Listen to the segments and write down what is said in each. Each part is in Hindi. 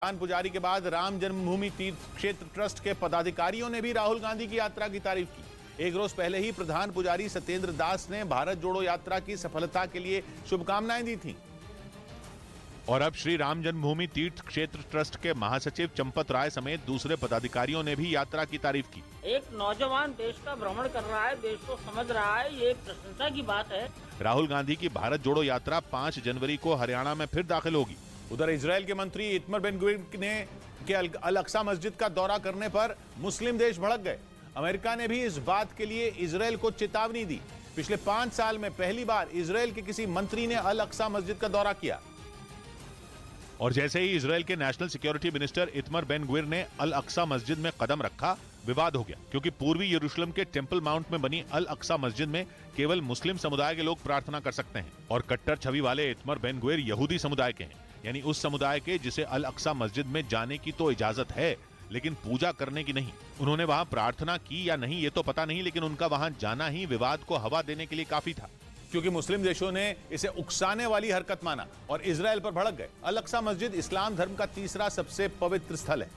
प्रधान पुजारी के बाद राम जन्मभूमि तीर्थ क्षेत्र ट्रस्ट के पदाधिकारियों ने भी राहुल गांधी की यात्रा की तारीफ की। एक रोज पहले ही प्रधान पुजारी सत्येंद्र दास ने भारत जोड़ो यात्रा की सफलता के लिए शुभकामनाएं दी थीं। और अब श्री राम जन्मभूमि तीर्थ क्षेत्र ट्रस्ट के महासचिव चंपत राय समेत दूसरे पदाधिकारियों ने भी यात्रा की तारीफ की। एक नौजवान देश का भ्रमण कर रहा है, देश को समझ रहा है, ये एक प्रशंसा की बात है। राहुल गांधी की भारत जोड़ो यात्रा 5 जनवरी को हरियाणा में फिर दाखिल होगी। उधर इजरायल के मंत्री इतमर बेन गुविर ने के अल अक्सा मस्जिद का दौरा करने पर मुस्लिम देश भड़क गए। अमेरिका ने भी इस बात के लिए इजरायल को चेतावनी दी। पिछले 5 साल में पहली बार इजरायल के किसी मंत्री ने अल अक्सा मस्जिद का दौरा किया। और जैसे ही इजरायल के नेशनल सिक्योरिटी मिनिस्टर इतमर बेन गुविर ने अल अक्सा मस्जिद में कदम रखा, विवाद हो गया, क्योंकि पूर्वी यरूशलेम के टेंपल माउंट में बनी अल अक्सा मस्जिद में केवल मुस्लिम समुदाय के लोग प्रार्थना कर सकते हैं और कट्टर छवि वाले इतमर बेन गुविर यहूदी समुदाय के हैं, यानी उस समुदाय के जिसे अल अक्सा मस्जिद में जाने की तो इजाजत है लेकिन पूजा करने की नहीं। उन्होंने वहां प्रार्थना की या नहीं ये तो पता नहीं, लेकिन उनका वहां जाना ही विवाद को हवा देने के लिए काफी था, क्योंकि मुस्लिम देशों ने इसे उकसाने वाली हरकत माना और इजरायल पर भड़क गए। अल अक्सा मस्जिद इस्लाम धर्म का तीसरा सबसे पवित्र स्थल है,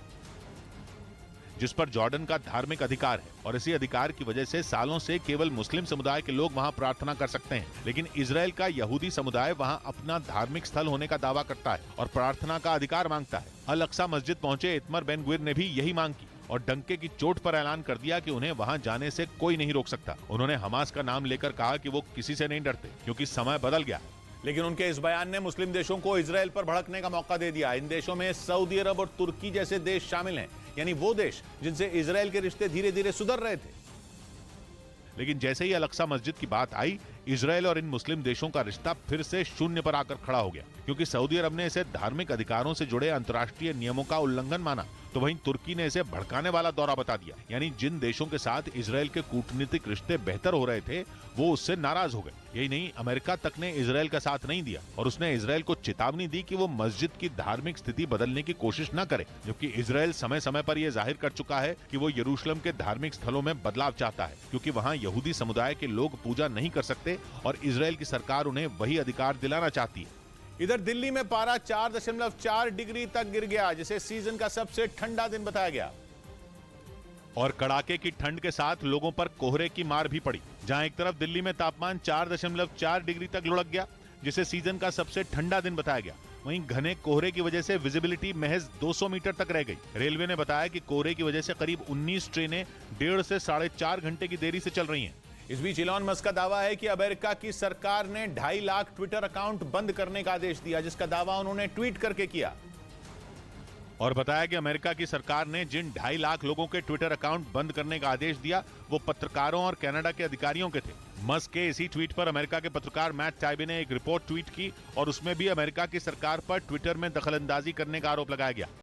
जिस पर जॉर्डन का धार्मिक अधिकार है और इसी अधिकार की वजह से सालों से केवल मुस्लिम समुदाय के लोग वहां प्रार्थना कर सकते हैं, लेकिन इजरायल का यहूदी समुदाय वहां अपना धार्मिक स्थल होने का दावा करता है और प्रार्थना का अधिकार मांगता है। अल अक्सा मस्जिद पहुंचे इतमर बेन गुविर ने भी यही मांग की और डंके की चोट पर ऐलान कर दिया कि उन्हें वहां जाने से कोई नहीं रोक सकता। उन्होंने हमास का नाम लेकर कहा कि वो किसी से नहीं डरते क्योंकि समय बदल गया। लेकिन उनके इस बयान ने मुस्लिम देशों को इजरायल पर भड़कने का मौका दे दिया। इन देशों में सऊदी अरब और तुर्की जैसे देश शामिल हैं, यानी वो देश जिनसे इजरायल के रिश्ते धीरे धीरे सुधर रहे थे। लेकिन जैसे ही अल अक्सा मस्जिद की बात आई, इजरायल और इन मुस्लिम देशों का रिश्ता फिर से शून्य पर आकर खड़ा हो गया, क्योंकि सऊदी अरब ने इसे धार्मिक अधिकारों से जुड़े अंतर्राष्ट्रीय नियमों का उल्लंघन माना, तो वहीं तुर्की ने इसे भड़काने वाला दौरा बता दिया। यानी जिन देशों के साथ इजरायल के कूटनीतिक रिश्ते बेहतर हो रहे थे वो उससे नाराज हो गए। यही नहीं, अमेरिका तक ने इजरायल का साथ नहीं दिया और उसने इजरायल को चेतावनी दी कि वो मस्जिद की धार्मिक स्थिति बदलने की कोशिश न करे, जबकि इजरायल समय समय पर यह जाहिर कर चुका है कि वो यरूशलेम के धार्मिक स्थलों में बदलाव चाहता है, क्योंकि वहां यहूदी समुदाय के लोग पूजा नहीं कर सकते और इजरायल की सरकार उन्हें वही अधिकार दिलाना चाहती है। इधर दिल्ली में पारा 4.4 डिग्री तक गिर गया, जिसे सीजन का सबसे ठंडा दिन बताया गया और कड़ाके की ठंड के साथ लोगों पर कोहरे की मार भी पड़ी। जहां एक तरफ दिल्ली में तापमान 4.4 डिग्री तक लुढ़क गया, जिसे सीजन का सबसे ठंडा दिन बताया गया, वहीं घने कोहरे की वजह से विजिबिलिटी महज 200 मीटर तक रह गई। रेलवे ने बताया कि कोहरे की वजह से करीब 19 ट्रेनें 1.5 से 4.5 घंटे की देरी से चल रही हैं। इस बीच इलॉन मस्क का दावा है कि अमेरिका की सरकार ने 2.5 लाख ट्विटर अकाउंट बंद करने का आदेश दिया, जिसका दावा उन्होंने ट्वीट करके किया और बताया कि अमेरिका की सरकार ने जिन 2.5 लाख लोगों के ट्विटर अकाउंट बंद करने का आदेश दिया वो पत्रकारों और कनाडा के अधिकारियों के थे। मस्क के इसी ट्वीट पर अमेरिका के पत्रकार मैट टाइबे ने एक रिपोर्ट ट्वीट की और उसमें भी अमेरिका की सरकार पर ट्विटर में दखलंदाजी करने का आरोप लगाया गया।